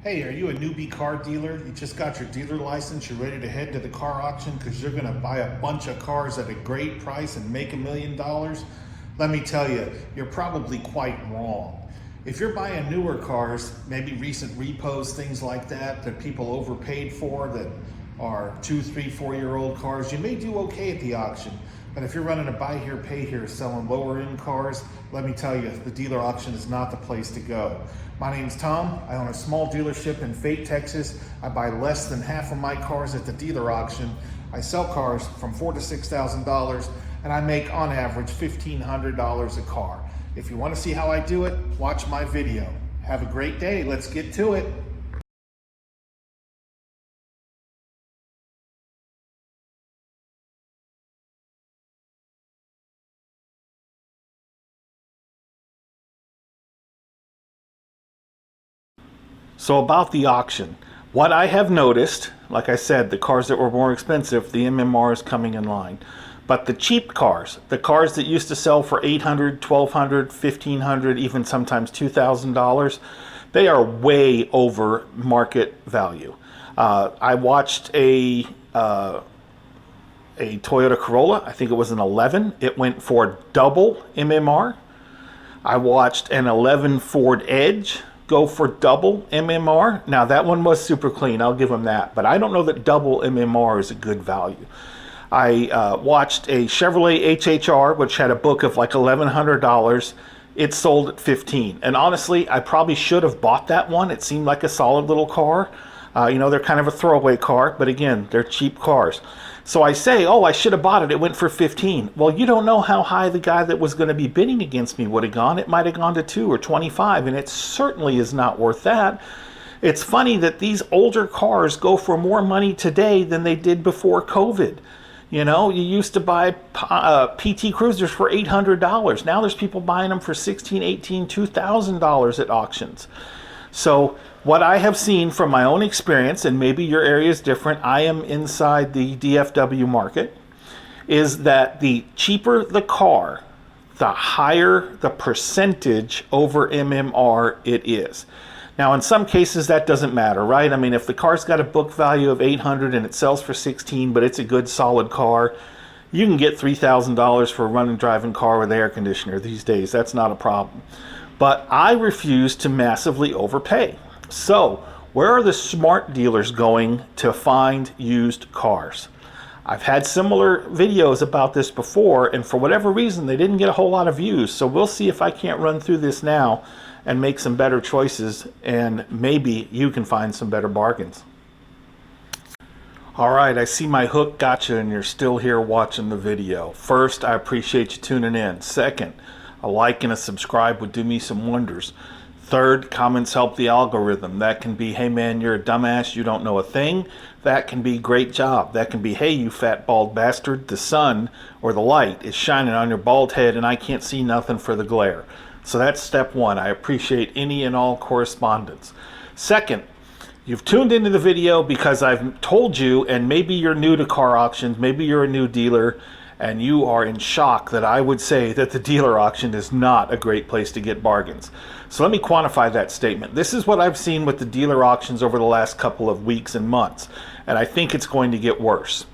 Hey, are you a newbie car dealer? You just got your dealer license, you're ready to head to the car auction because you're going to buy a bunch of cars at a great price and make $1 million? Let me tell you, you're probably quite wrong. If you're buying newer cars, maybe recent repos, things like that, that people overpaid for, that are 2, 3, 4-year-old cars, you may do okay at the auction. But if you're running a buy here, pay here, selling lower end cars, let me tell you, the dealer auction is not the place to go. My name's Tom. I own a small dealership in Fate, Texas. I buy less than half of my cars at the dealer auction. I sell cars from $4,000 to $6,000, and I make on average $1,500 a car. If you want to see how I do it, watch my video. Have a great day. Let's get to it. So about the auction, what I have noticed, like I said, the cars that were more expensive, the MMR is coming in line. But the cheap cars, the cars that used to sell for $800, $1,200, $1,500, even sometimes $2,000, they are way over market value. I watched a Toyota Corolla. I think it was an 11. It went for double MMR. I watched an 11 Ford Edge go for double MMR. Now that one was super clean, I'll give them that, but I don't know that double MMR is a good value. I watched a Chevrolet HHR, which had a book of like $1,100. It sold at 15, and honestly, I probably should have bought that one. It seemed like a solid little car. They're kind of a throwaway car, but again, they're cheap cars. So I say, oh, I should have bought it. It went for 15. Well, you don't know how high the guy that was going to be bidding against me would have gone. It might have gone to 2 or 25, and it certainly is not worth that. It's funny that these older cars go for more money today than they did before COVID. You used to buy PT Cruisers for $800. Now there's people buying them for $1,600, $1,800, $2,000 at auctions. So what I have seen from my own experience, and maybe your area is different, I am inside the DFW market, is that the cheaper the car, the higher the percentage over MMR it is. Now, in some cases, that doesn't matter, right? I mean, if the car's got a book value of $800 and it sells for $16, but it's a good, solid car, you can get $3,000 for a running, driving car with air conditioner these days. That's not a problem. But I refuse to massively overpay. So, where are the smart dealers going to find used cars? I've had similar videos about this before, and for whatever reason, they didn't get a whole lot of views. So we'll see if I can't run through this now and make some better choices, and maybe you can find some better bargains. All right, I see my hook got you, and you're still here watching the video. First, I appreciate you tuning in. Second, a like and a subscribe would do me some wonders. Third, comments help the algorithm. That can be, hey man, you're a dumbass, you don't know a thing. That can be, great job. That can be, hey you fat bald bastard, the sun or the light is shining on your bald head and I can't see nothing for the glare. So that's step one. I appreciate any and all correspondence. Second, you've tuned into the video because I've told you, and maybe you're new to car auctions, maybe you're a new dealer, and you are in shock that I would say that the dealer auction is not a great place to get bargains. So let me quantify that statement. This is what I've seen with the dealer auctions over the last couple of weeks and months, and I think it's going to get worse.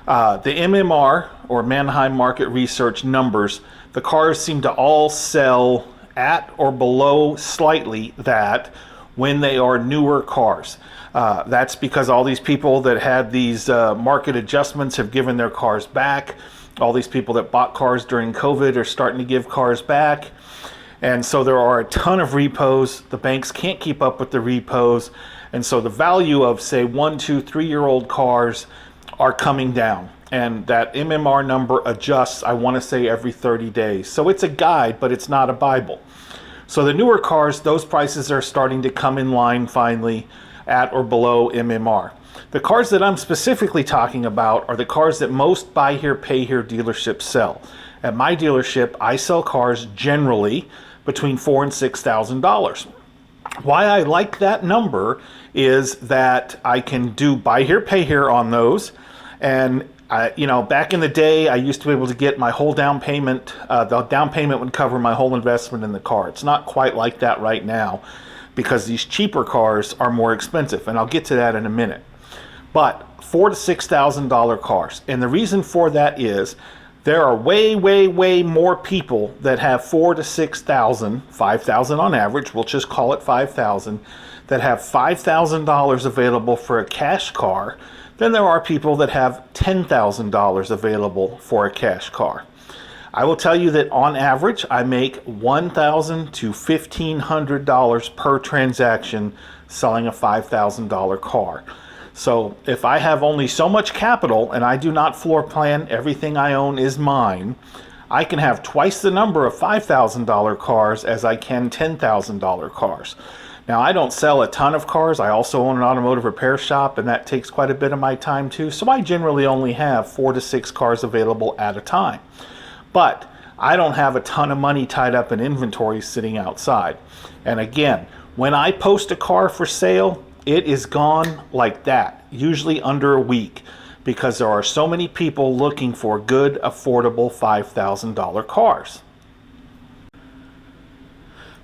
The MMR, or Manheim Market Research numbers, the cars seem to all sell at or below slightly that when they are newer cars. That's because all these people that had these market adjustments have given their cars back. All these people that bought cars during COVID are starting to give cars back. And so there are a ton of repos. The banks can't keep up with the repos. And so the value of, say, 1, 2, 3-year-old cars are coming down. And that MMR number adjusts, I want to say, every 30 days. So it's a guide, but it's not a Bible. So the newer cars, those prices are starting to come in line finally at or below MMR. The cars that I'm specifically talking about are the cars that most buy here, pay here dealerships sell. At my dealership, I sell cars generally between $4,000 and $6,000. Why I like that number is that I can do buy here, pay here on those. And back in the day, I used to be able to get my whole down payment. The down payment would cover my whole investment in the car. It's not quite like that right now. because these cheaper cars are more expensive, and I'll get to that in a minute. But $4,000 to $6,000 cars, and the reason for that is there are way more people that have 4,000 to 6,000, 5,000 on average, we'll just call it 5,000, that have $5,000 available for a cash car than there are people that have $10,000 available for a cash car. I will tell you that on average, I make $1,000 to $1,500 per transaction selling a $5,000 car. So if I have only so much capital and I do not floor plan, everything I own is mine, I can have twice the number of $5,000 cars as I can $10,000 cars. Now, I don't sell a ton of cars. I also own an automotive repair shop, and that takes quite a bit of my time too. So I generally only have 4 to 6 cars available at a time. But I don't have a ton of money tied up in inventory sitting outside. And again, when I post a car for sale, it is gone like that, usually under a week, because there are so many people looking for good, affordable $5,000 cars.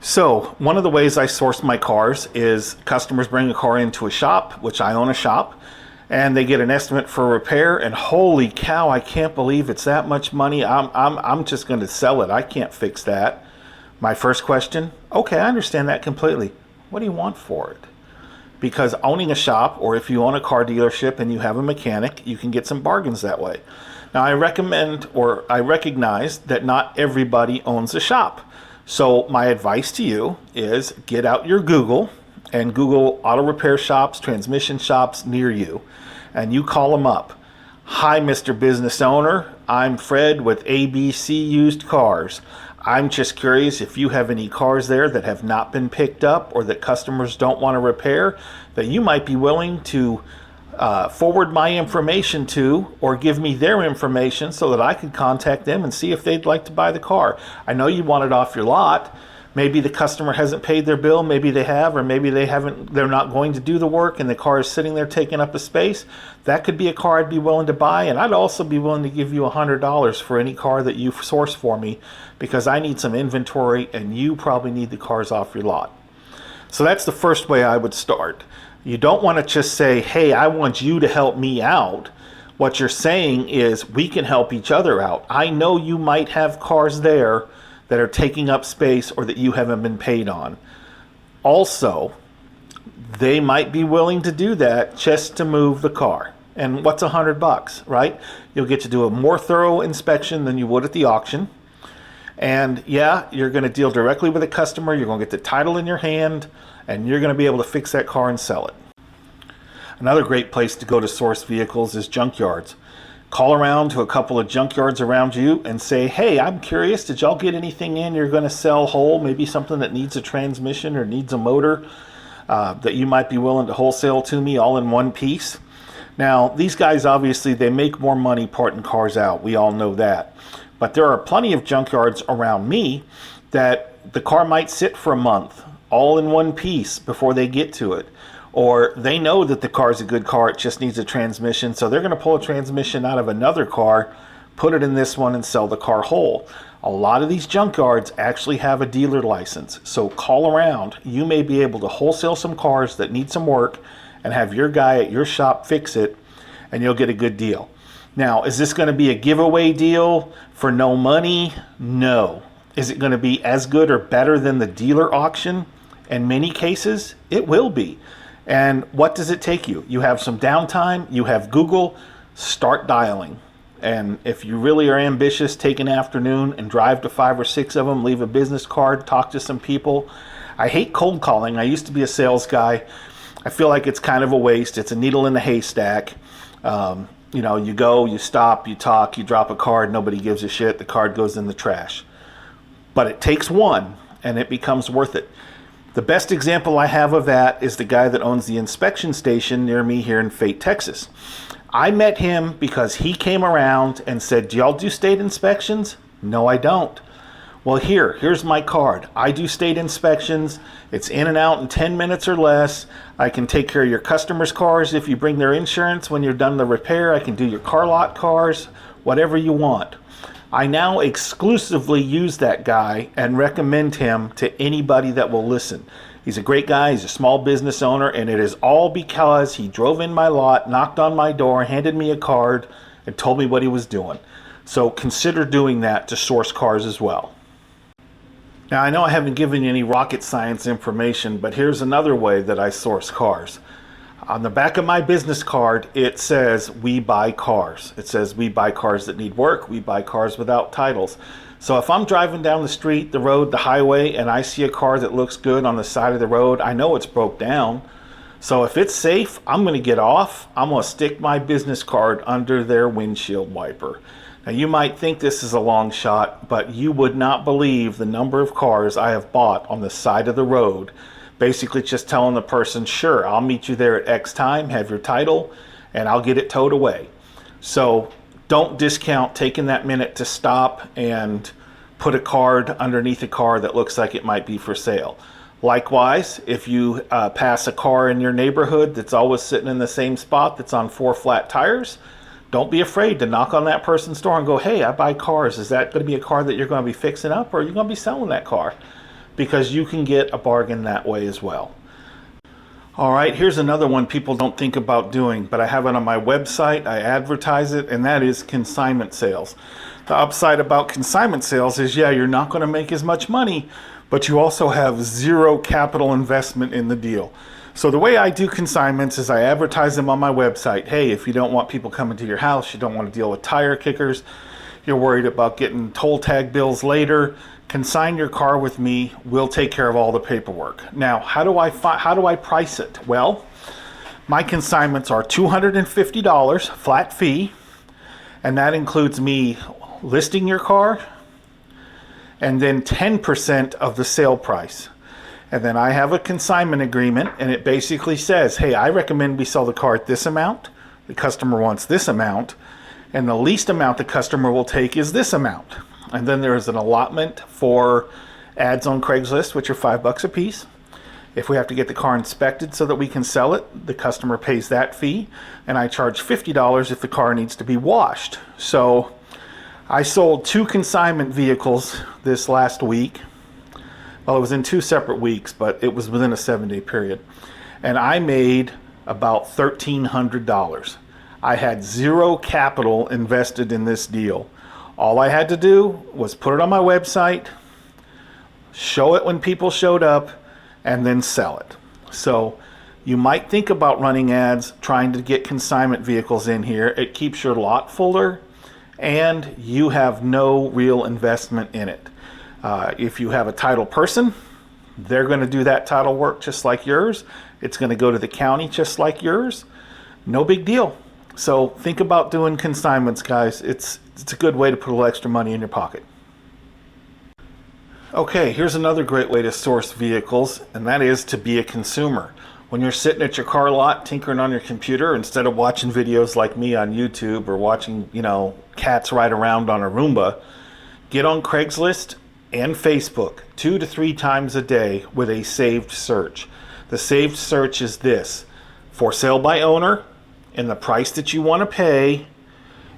So one of the ways I source my cars is customers bring a car into a shop, which I own a shop, and they get an estimate for repair, and holy cow, I can't believe it's that much money. I'm just going to sell it. I can't fix that. My first question, okay, I understand that completely. What do you want for it? Because owning a shop, or if you own a car dealership and you have a mechanic, you can get some bargains that way. Now, I recognize that not everybody owns a shop. So my advice to you is get out your Google and Google auto repair shops, transmission shops near you, and you call them up. Hi, Mr. Business Owner. I'm Fred with ABC Used Cars. I'm just curious if you have any cars there that have not been picked up or that customers don't want to repair that you might be willing to forward my information to, or give me their information so that I could contact them and see if they'd like to buy the car. I know you want it off your lot. Maybe the customer hasn't paid their bill, maybe they have, or maybe they're not going to do the work and the car is sitting there taking up a space. That could be a car I'd be willing to buy, and I'd also be willing to give you $100 for any car that you source for me, because I need some inventory and you probably need the cars off your lot. So that's the first way I would start. You don't want to just say, hey, I want you to help me out. What you're saying is we can help each other out. I know you might have cars there that are taking up space or that you haven't been paid on. Also, they might be willing to do that just to move the car. And what's $100, right? You'll get to do a more thorough inspection than you would at the auction. And yeah, you're going to deal directly with the customer. You're going to get the title in your hand, and you're going to be able to fix that car and sell it. Another great place to go to source vehicles is junkyards. Call around to a couple of junkyards around you and say, hey, I'm curious, did y'all get anything in you're going to sell whole? Maybe something that needs a transmission or needs a motor that you might be willing to wholesale to me all in one piece. Now, these guys, obviously, they make more money parting cars out. We all know that. But there are plenty of junkyards around me that the car might sit for a month, all in one piece before they get to it. Or they know that the car is a good car, it just needs a transmission, so they're going to pull a transmission out of another car, put it in this one, and sell the car whole. A lot of these junkyards actually have a dealer license, so call around. You may be able to wholesale some cars that need some work and have your guy at your shop fix it, and you'll get a good deal. Now, is this going to be a giveaway deal for no money? No. Is it going to be as good or better than the dealer auction? In many cases, it will be. And what does it take you? You have some downtime, you have Google, start dialing. And if you really are ambitious, take an afternoon and drive to 5 or 6 of them, leave a business card, talk to some people. I hate cold calling. I used to be a sales guy. I feel like it's kind of a waste. It's a needle in a haystack. You go, you stop, you talk, you drop a card, nobody gives a shit, the card goes in the trash. But it takes one, and it becomes worth it. The best example I have of that is the guy that owns the inspection station near me here in Fate, Texas. I met him because he came around and said, do y'all do state inspections? No, I don't. Well, here's my card. I do state inspections. It's in and out in 10 minutes or less. I can take care of your customers' cars if you bring their insurance when you're done the repair. I can do your car lot cars, whatever you want. I now exclusively use that guy and recommend him to anybody that will listen. He's a great guy. He's a small business owner, and it is all because he drove in my lot, knocked on my door, handed me a card, and told me what he was doing. So consider doing that to source cars as well. Now, I know I haven't given you any rocket science information, but here's another way that I source cars. On the back of my business card, it says we buy cars. It says we buy cars that need work. We buy cars without titles. So if I'm driving down the street, the road, the highway, and I see a car that looks good on the side of the road, I know it's broke down. So if it's safe, I'm going to get off. I'm going to stick my business card under their windshield wiper. Now, you might think this is a long shot, but you would not believe the number of cars I have bought on the side of the road. Basically just telling the person, sure, I'll meet you there at X time, have your title, and I'll get it towed away. So don't discount taking that minute to stop and put a card underneath a car that looks like it might be for sale. Likewise, if you pass a car in your neighborhood that's always sitting in the same spot that's on 4 flat tires, don't be afraid to knock on that person's door and go, hey, I buy cars. Is that going to be a car that you're going to be fixing up, or are you going to be selling that car? Because you can get a bargain that way as well. All right, here's another one people don't think about doing, but I have it on my website. I advertise it, and that is consignment sales. The upside about consignment sales is, yeah, you're not going to make as much money, but you also have zero capital investment in the deal. So the way I do consignments is I advertise them on my website. Hey, if you don't want people coming to your house, you don't want to deal with tire kickers, you're worried about getting toll tag bills later, consign your car with me. We'll take care of all the paperwork. Now, how do I price it? Well, my consignments are $250 flat fee, and that includes me listing your car and then 10% of the sale price. And then I have a consignment agreement, and it basically says, hey, I recommend we sell the car at this amount. The customer wants this amount, and the least amount the customer will take is this amount. And then there is an allotment for ads on Craigslist, which are $5 a piece. If we have to get the car inspected so that we can sell it, the customer pays that fee, and I charge $50 if the car needs to be washed. So I sold 2 consignment vehicles this last week. Well, it was in 2 separate weeks, but it was within a 7-day period. And I made about $1,300. I had zero capital invested in this deal. All I had to do was put it on my website, show it when people showed up, and then sell it. So you might think about running ads, trying to get consignment vehicles in here. It keeps your lot fuller, and you have no real investment in it. If you have a title person, they're going to do that title work just like yours. It's going to go to the county just like yours. No big deal. So think about doing consignments, guys. It's a good way to put a little extra money in your pocket. Okay, here's another great way to source vehicles, and that is to be a consumer. When you're sitting at your car lot tinkering on your computer, instead of watching videos like me on YouTube or watching, cats ride around on a Roomba, get on Craigslist and Facebook 2 to 3 times a day with a saved search. The saved search is this: for sale by owner and the price that you want to pay,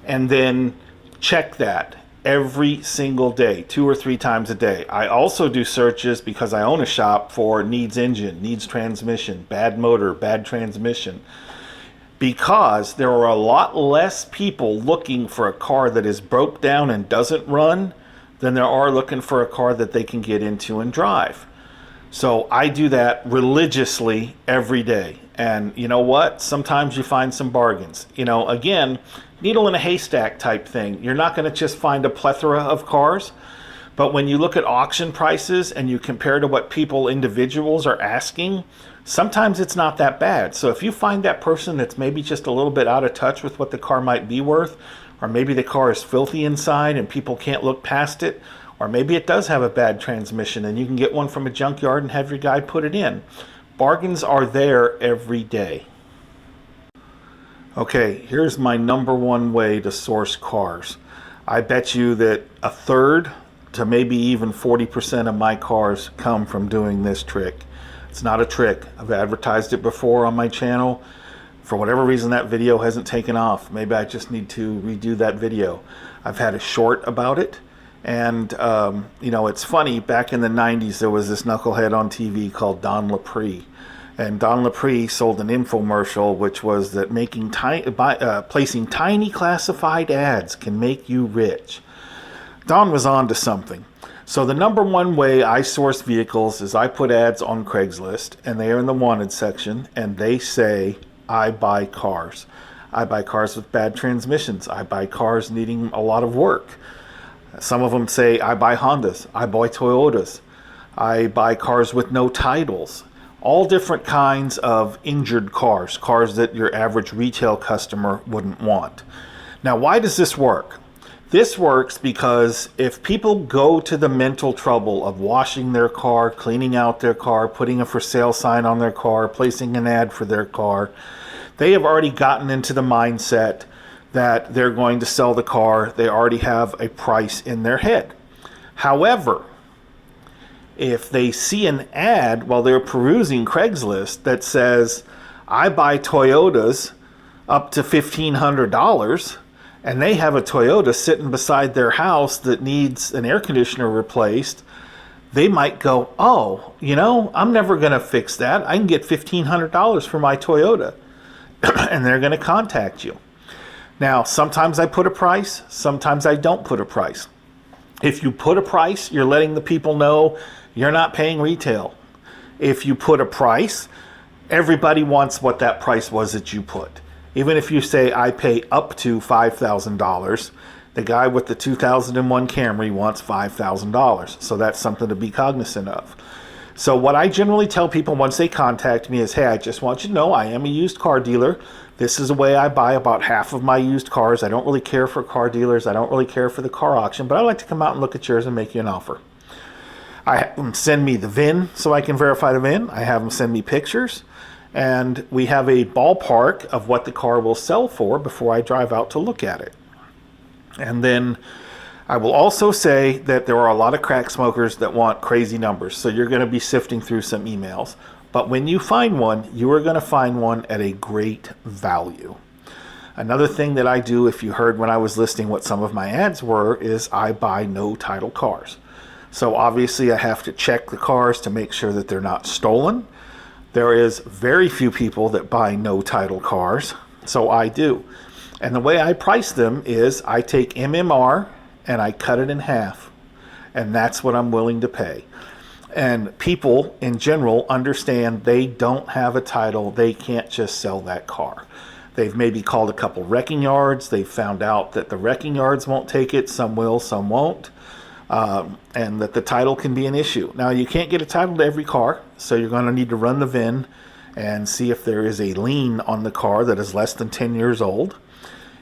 and then check that every single day, 2 or 3 times a day. I also do searches, because I own a shop, for needs engine, needs transmission, bad motor, bad transmission, because there are a lot less people looking for a car that is broke down and doesn't run than there are looking for a car that they can get into and drive. So I do that religiously every day. And you know what? Sometimes you find some bargains. Again, needle in a haystack type thing. You're not going to just find a plethora of cars. But when you look at auction prices and you compare to what individuals are asking, sometimes it's not that bad. So if you find that person that's maybe just a little bit out of touch with what the car might be worth, or maybe the car is filthy inside and people can't look past it, or maybe it does have a bad transmission and you can get one from a junkyard and have your guy put it in. Bargains are there every day. Okay, here's my #1 way to source cars. I bet you that a third to maybe even 40% of my cars come from doing this trick. It's not a trick. I've advertised it before on my channel. For whatever reason, that video hasn't taken off. Maybe I just need to redo that video. I've had a short about it, And, it's funny, back in the 90s, there was this knucklehead on TV called Don Lapre. And Don Lapre sold an infomercial, which was that placing tiny classified ads can make you rich. Don was on to something. So the number one way I source vehicles is I put ads on Craigslist, and they are in the wanted section, and they say, I buy cars. I buy cars with bad transmissions. I buy cars needing a lot of work. Some of them say, I buy Hondas, I buy Toyotas, I buy cars with no titles. All different kinds of injured cars, cars that your average retail customer wouldn't want. Now, why does this work? This works because if people go to the mental trouble of washing their car, cleaning out their car, putting a for sale sign on their car, placing an ad for their car, they have already gotten into the mindset that they're going to sell the car. They already have a price in their head. However, if they see an ad while they're perusing Craigslist that says, I buy Toyotas up to $1,500, and they have a Toyota sitting beside their house that needs an air conditioner replaced, they might go, oh, I'm never going to fix that. I can get $1,500 for my Toyota. And they're going to contact you. Now, sometimes I put a price, sometimes I don't put a price. If you put a price, you're letting the people know you're not paying retail. If you put a price, everybody wants what that price was that you put. Even if you say, I pay up to $5,000, the guy with the 2001 Camry wants $5,000. So that's something to be cognizant of. So what I generally tell people once they contact me is, hey, I just want you to know I am a used car dealer. This is the way I buy about half of my used cars. I don't really care for car dealers. I don't really care for the car auction, but I like to come out and look at yours and make you an offer. I have them send me the VIN so I can verify the VIN. I have them send me pictures. And we have a ballpark of what the car will sell for before I drive out to look at it. And then I will also say that there are a lot of crack smokers that want crazy numbers. So you're going to be sifting through some emails. But when you find one, you are going to find one at a great value. Another thing that I do, if you heard when I was listing what some of my ads were, is I buy no title cars. So obviously I have to check the cars to make sure that they're not stolen. There is very few people that buy no title cars, so I do. And the way I price them is I take MMR and I cut it in half. And that's what I'm willing to pay. And people in general understand they don't have a title. They can't just sell that car. They've maybe called a couple wrecking yards. They've found out that the wrecking yards won't take it. Some will, some won't. And that the title can be an issue. Now, you can't get a title to every car, so you're going to need to run the VIN and see if there is a lien on the car that is less than 10 years old.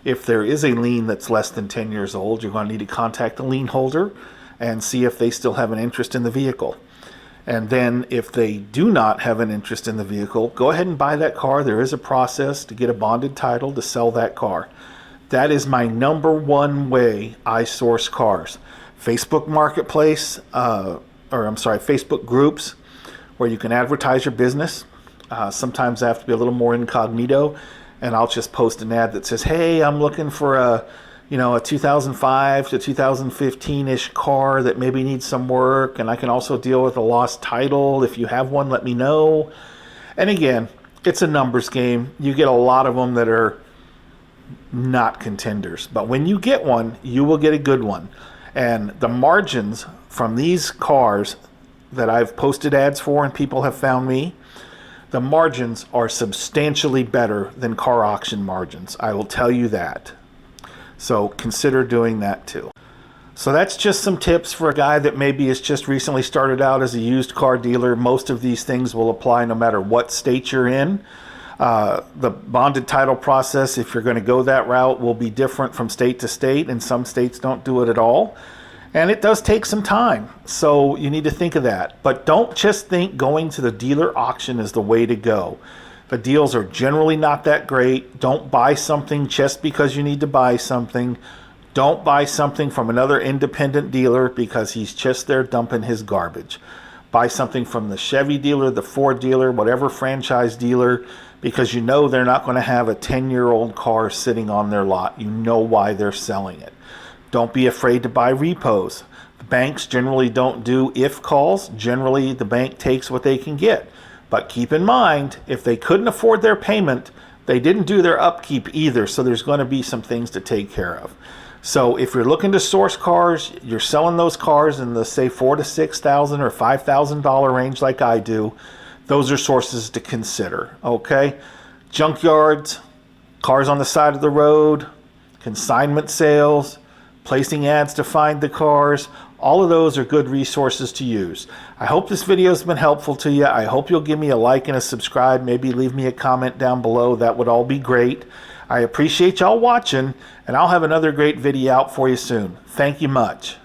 If there is a lien that's less than 10 years old, you're going to need to contact the lien holder and see if they still have an interest in the vehicle. And then if they do not have an interest in the vehicle, go ahead and buy that car. There is a process to get a bonded title to sell that car. That is my number one way I source cars. Facebook Marketplace, Facebook groups where you can advertise your business. Sometimes I have to be a little more incognito, and I'll just post an ad that says, hey, I'm looking for a 2005 to 2015-ish car that maybe needs some work, and I can also deal with a lost title. If you have one, let me know. And again, it's a numbers game. You get a lot of them that are not contenders. But when you get one, you will get a good one. And the margins from these cars that I've posted ads for and people have found me, the margins are substantially better than car auction margins. I will tell you that. So consider doing that too. So that's just some tips for a guy that maybe has just recently started out as a used car dealer. Most of these things will apply no matter what state you're in. The bonded title process, if you're going to go that route, will be different from state to state, and some states don't do it at all. And it does take some time, so you need to think of that. But don't just think going to the dealer auction is the way to go. The deals are generally not that great. Don't buy something just because you need to buy something. Don't buy something from another independent dealer because he's just there dumping his garbage. Buy something from the Chevy dealer, the Ford dealer, whatever franchise dealer, because you know they're not going to have a 10-year-old car sitting on their lot. You know why they're selling it. Don't be afraid to buy repos. Banks generally don't do if calls. Generally, the bank takes what they can get. But keep in mind, if they couldn't afford their payment, they didn't do their upkeep either, so there's going to be some things to take care of. So if you're looking to source cars, you're selling those cars in the, say, $4,000 to $6,000 or $5,000 range like I do, those are sources to consider, okay? Junkyards, cars on the side of the road, consignment sales, placing ads to find the cars, all of those are good resources to use. I hope this video has been helpful to you. I hope you'll give me a like and a subscribe. Maybe leave me a comment down below. That would all be great. I appreciate y'all watching, and I'll have another great video out for you soon. Thank you much.